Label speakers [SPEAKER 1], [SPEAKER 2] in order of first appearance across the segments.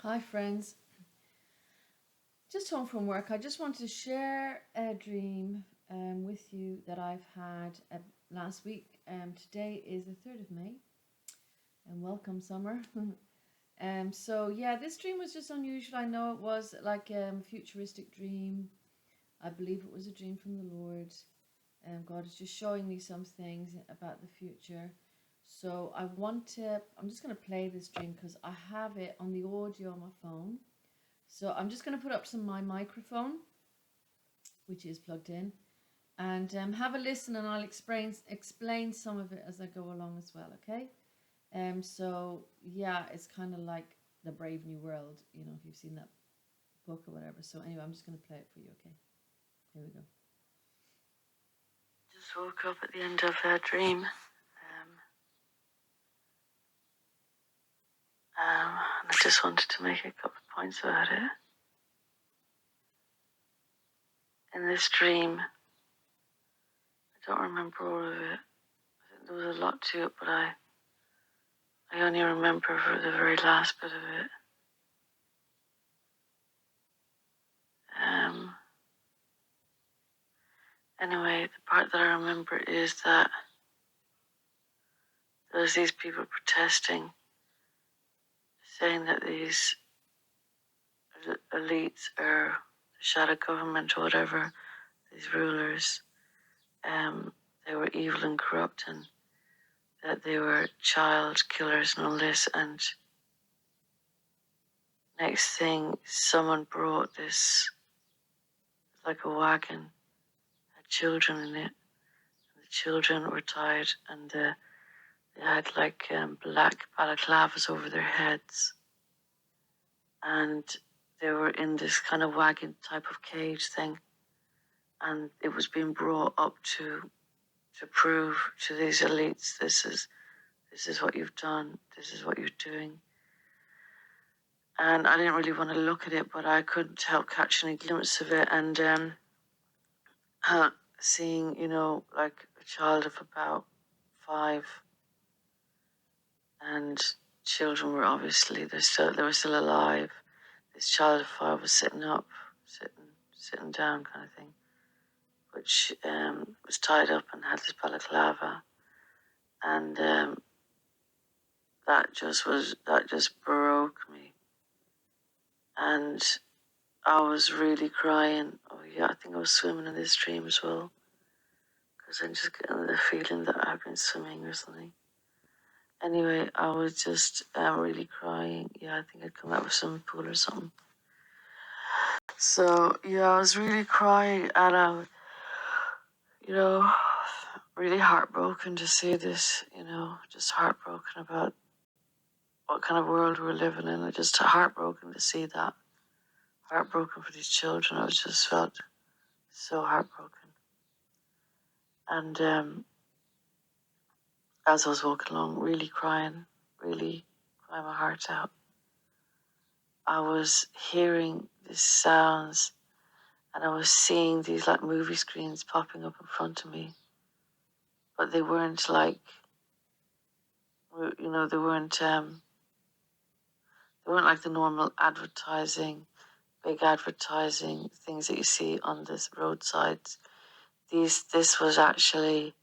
[SPEAKER 1] Hi, friends. Just home from work. I just wanted to share a dream with you that I've had last week. Today is the 3rd of May, and welcome, summer. So, this dream was just unusual. I know it was like a futuristic dream. I believe it was a dream from the Lord. God is just showing me some things about the future. So, I'm just going to play this dream because I have it on the audio on my phone. So I'm just going to put up my microphone, which is plugged in, and have a listen, and I'll explain some of it as I go along as well. Okay. So it's kind of like the Brave New World, if you've seen that book or whatever. So anyway, I'm just going to play it for you. Okay. Here we go. Just woke up at the end of a dream. And I just wanted to make a couple of points about it. In this dream, I don't remember all of it. I think there was a lot to it, but I only remember for the very last bit of it. Anyway, the part that I remember is that there was these people protesting, saying that these elites or the shadow government or whatever, these rulers, they were evil and corrupt, and that they were child killers and all this. And next thing, someone brought this, like a wagon, had children in it. And the children were tied, and they had like black balaclavas over their heads. And they were in this kind of wagon type of cage thing. And it was being brought up to prove to these elites, this is what you've done, this is what you're doing. And I didn't really want to look at it, but I couldn't help catching a glimpse of it, and seeing, like a child of about 5, and children were obviously they were still alive. This child of 5 was sitting up, sitting down, kind of thing, which was tied up and had this balaclava, and that just broke me, and I was really crying. Oh yeah, I think I was swimming in this dream as well, because I'm just getting the feeling that I've been swimming or something. Anyway, I was just really crying. Yeah, I think I'd come out of a swimming pool or something. So yeah, I was really crying, and I was, really heartbroken to see this. Just heartbroken about what kind of world we're living in. I just heartbroken to see that. Heartbroken for these children. I just felt so heartbroken. And as I was walking along, really crying my heart out, I was hearing these sounds, and I was seeing these like movie screens popping up in front of me. But they weren't like, they weren't like the normal big advertising things that you see on this roadside. This was actually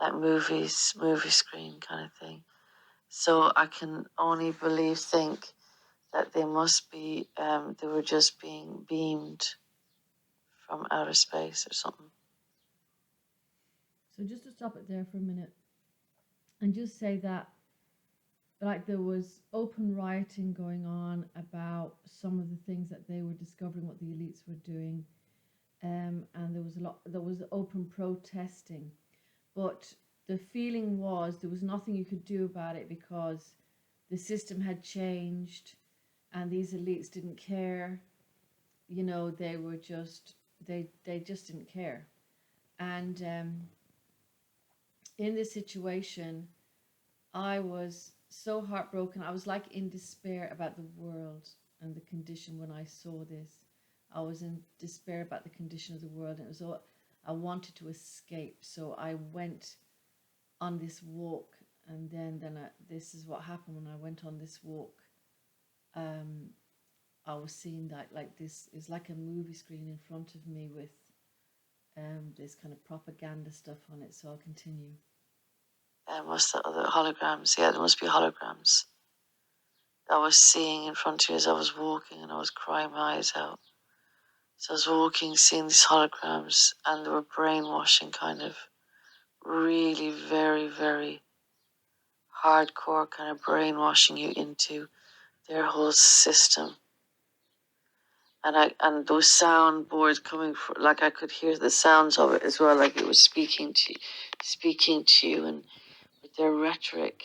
[SPEAKER 1] like movie screen kind of thing. So I can only think that they must be, they were just being beamed from outer space or something. So just to stop it there for a minute and just say that, like, there was open rioting going on about some of the things that they were discovering, what the elites were doing, and there was open protesting, but the feeling was there was nothing you could do about it because the system had changed, and these elites didn't care. They were just they just didn't care, and in this situation, I was so heartbroken. I was like in despair about the world and the condition when I saw this. I was in despair about the condition of the world, and it was all I wanted to escape. So I went on this walk, and then this is what happened when I went on this walk. I was seeing that like this is like a movie screen in front of me with this kind of propaganda stuff on it. So I'll continue. What's the other holograms? Yeah, there must be holograms. I was seeing in front of me as I was walking, and I was crying my eyes out. So I was walking, seeing these holograms, and they were brainwashing, kind of really very, very hardcore, kind of brainwashing you into their whole system. And those soundboards coming from, like I could hear the sounds of it as well, like it was speaking to you, and with their rhetoric,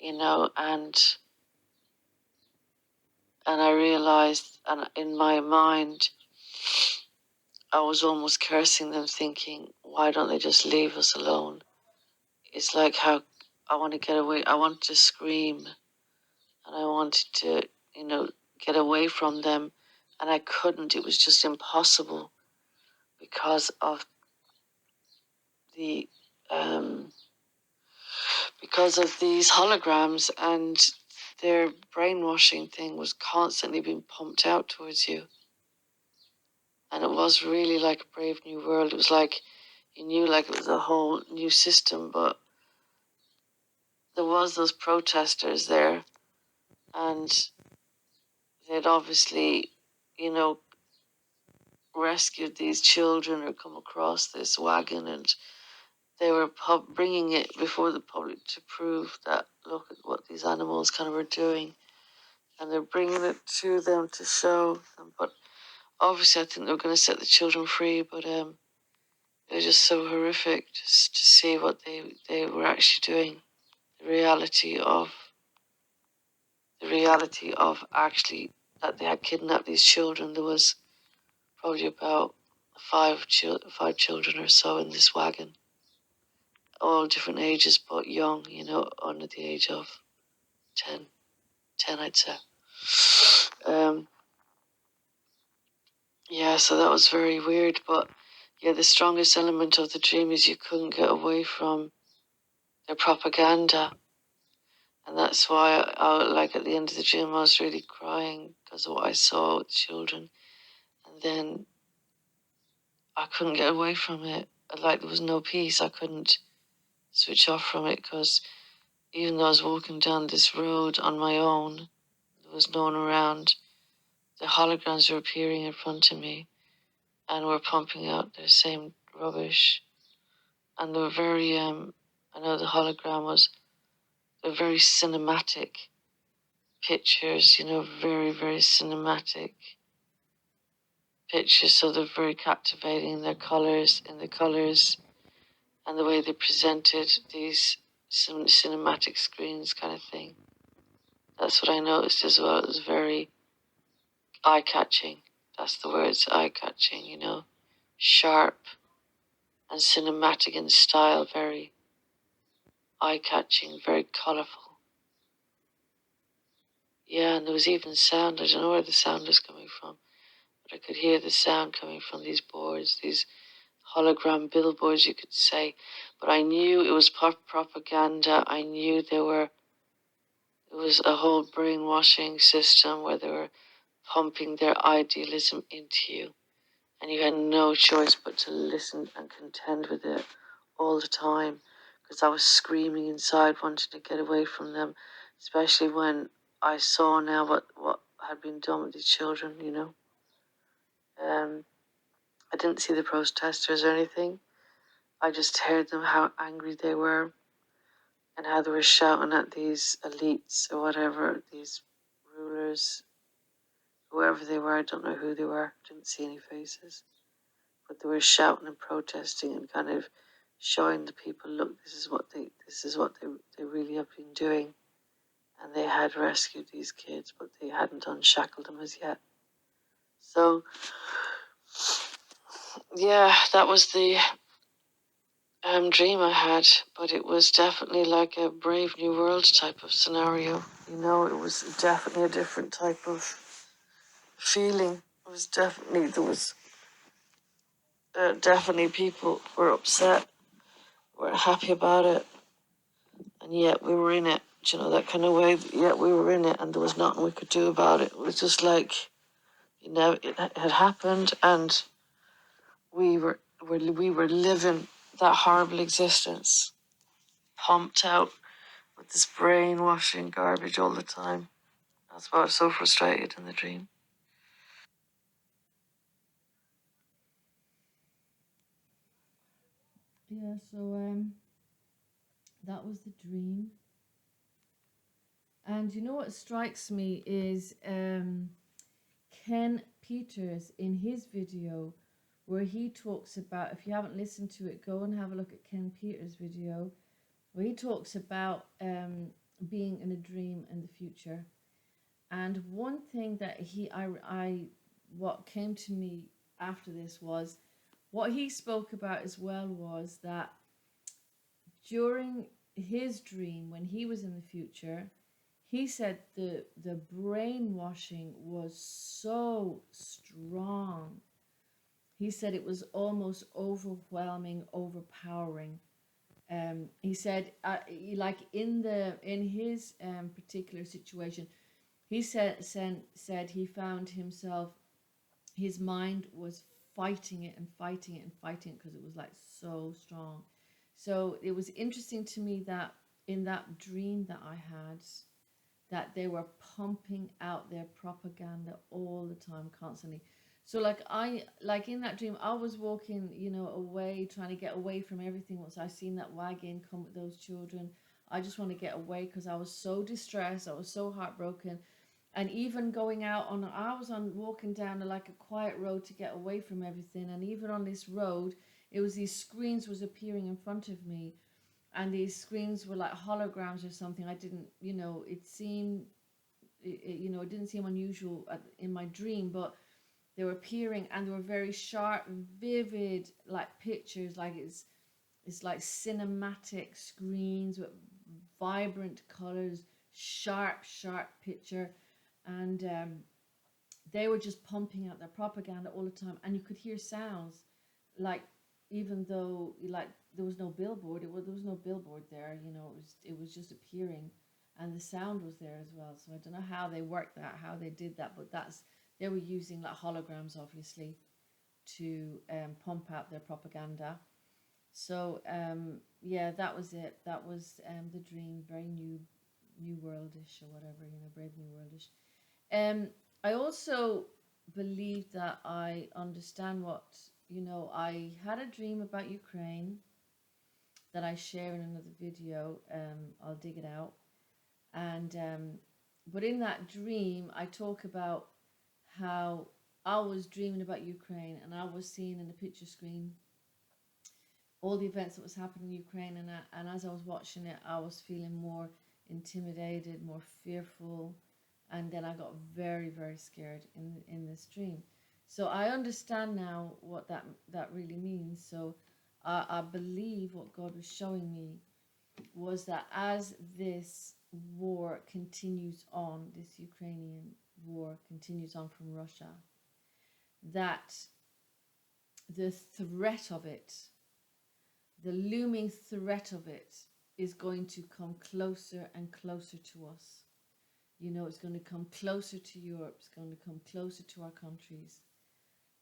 [SPEAKER 1] and I realized, and in my mind, I was almost cursing them, thinking, why don't they just leave us alone? It's like how I want to get away. I wanted to scream, and I wanted to, get away from them, and I couldn't. It was just impossible because of the because of these holograms, and their brainwashing thing was constantly being pumped out towards you. And it was really like a brave new world. It was like you knew like it was a whole new system, but there was those protesters there, and they'd obviously, rescued these children or come across this wagon, and they were bringing it before the public to prove that, look at what these animals kind of were doing. And they're bringing it to them to show them. But obviously, I think they were going to set the children free, but they're just so horrific just to see what they were actually doing. The reality of actually that they had kidnapped these children. There was probably about five children or so in this wagon, all different ages, but young, under the age of 10, I'd say. Yeah, so that was very weird, but yeah, the strongest element of the dream is you couldn't get away from their propaganda. And that's why like at the end of the dream, I was really crying because of what I saw with the children. And then I couldn't get away from it. Like there was no peace. I couldn't switch off from it because even though I was walking down this road on my own, there was no one around. The holograms were appearing in front of me and were pumping out their same rubbish. And they were very, I know the hologram was, they're very cinematic pictures, very, very cinematic pictures. So they're very captivating in the colors, and the way they presented these cinematic screens kind of thing. That's what I noticed as well. It was very eye-catching. That's the words, eye-catching, sharp and cinematic in style, very eye-catching, very colourful. Yeah, and there was even sound. I don't know where the sound was coming from, but I could hear the sound coming from these boards, these hologram billboards, you could say. But I knew it was propaganda. I knew it was a whole brainwashing system where they were pumping their idealism into you. And you had no choice but to listen and contend with it all the time, because I was screaming inside, wanting to get away from them, especially when I saw now what had been done with these children, I didn't see the protesters or anything. I just heard them, how angry they were, and how they were shouting at these elites or whatever, these rulers, whoever they were. I don't know who they were, didn't see any faces. But they were shouting and protesting and kind of showing the people, look, this is what they really have been doing. And they had rescued these kids, but they hadn't unshackled them as yet. So, yeah, that was the dream I had, but it was definitely like a Brave New World type of scenario. It was definitely a different type of feeling. It was definitely, there was definitely people were upset, weren't happy about it, and yet we were in it. That kind of way. Yet we were in it, and there was nothing we could do about it. It was just like
[SPEAKER 2] it had happened, and we were living that horrible existence, pumped out with this brainwashing garbage all the time. That's why I was so frustrated in the dream.
[SPEAKER 1] Yeah, so that was the dream. And you know what strikes me is Ken Peters in his video where he talks about, if you haven't listened to it, go and have a look at Ken Peters' video where he talks about being in a dream in the future. And one thing that what came to me after this was what he spoke about as well was that during his dream when he was in the future, he said the brainwashing was so strong. He said it was almost overwhelming, overpowering. He said, like in his particular situation, he said he found himself, his mind was fighting it and fighting it and fighting it because it was like so strong. So it was interesting to me that in that dream that I had, that they were pumping out their propaganda all the time, constantly. So like in that dream, I was walking, away, trying to get away from everything. Once I seen that wagon come with those children, I just want to get away because I was so distressed, I was so heartbroken. And even going out on, I was on walking down like a quiet road to get away from everything. And even on this road, it was these screens was appearing in front of me, and these screens were like holograms or something. I didn't, it seemed, it didn't seem unusual in my dream, but they were appearing and they were very sharp, vivid, like pictures. Like it's like cinematic screens with vibrant colors, sharp picture, and they were just pumping out their propaganda all the time, and you could hear sounds, like even though like there was no billboard, there was no billboard there. It was just appearing, and the sound was there as well. So I don't know how they worked that, how they did that, but they were using like holograms, obviously, to pump out their propaganda. So yeah, that was it. That was the dream. Very new worldish or whatever, Brave New Worldish. I also believe that I understand I had a dream about Ukraine that I share in another video. I'll dig it out. And, but in that dream, I talk about how I was dreaming about Ukraine and I was seeing in the picture screen all the events that was happening in Ukraine. And as I was watching it, I was feeling more intimidated, more fearful, and then I got very very scared in this dream. So I understand now what that really means. So I believe what God was showing me was that as this war continues on, this Ukrainian war continues on from Russia, that the threat of it, the looming threat of it, is going to come closer and closer to us. It's going to come closer to Europe, it's going to come closer to our countries,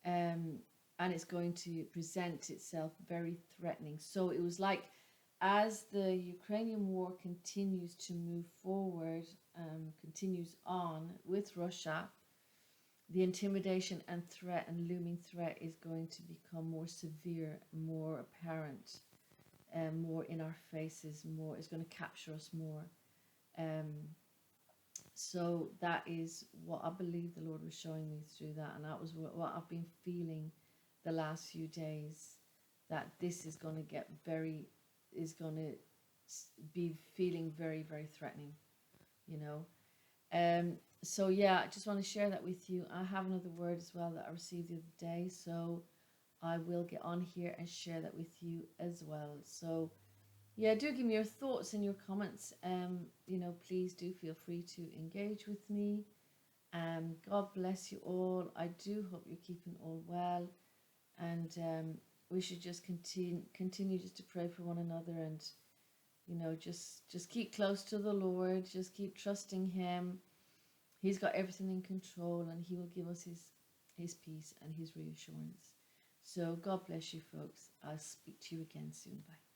[SPEAKER 1] um, and it's going to present itself very threatening. So it was like, as the Ukrainian war continues to move forward, continues on with Russia, the intimidation and threat and looming threat is going to become more severe, more apparent, more in our faces, more, it's going to capture us more. Um, so that is what I believe the Lord was showing me through that, and that was what I've been feeling the last few days. That this is going to is going to be feeling very, very threatening. You know. So yeah, I just want to share that with you. I have another word as well that I received the other day, so I will get on here and share that with you as well. So yeah, do give me your thoughts and your comments. Please do feel free to engage with me. God bless you all. I do hope you're keeping all well, and we should just continue just to pray for one another, and just keep close to the Lord. Just keep trusting Him. He's got everything in control, and He will give us His peace and His reassurance. So God bless you, folks. I'll speak to you again soon. Bye.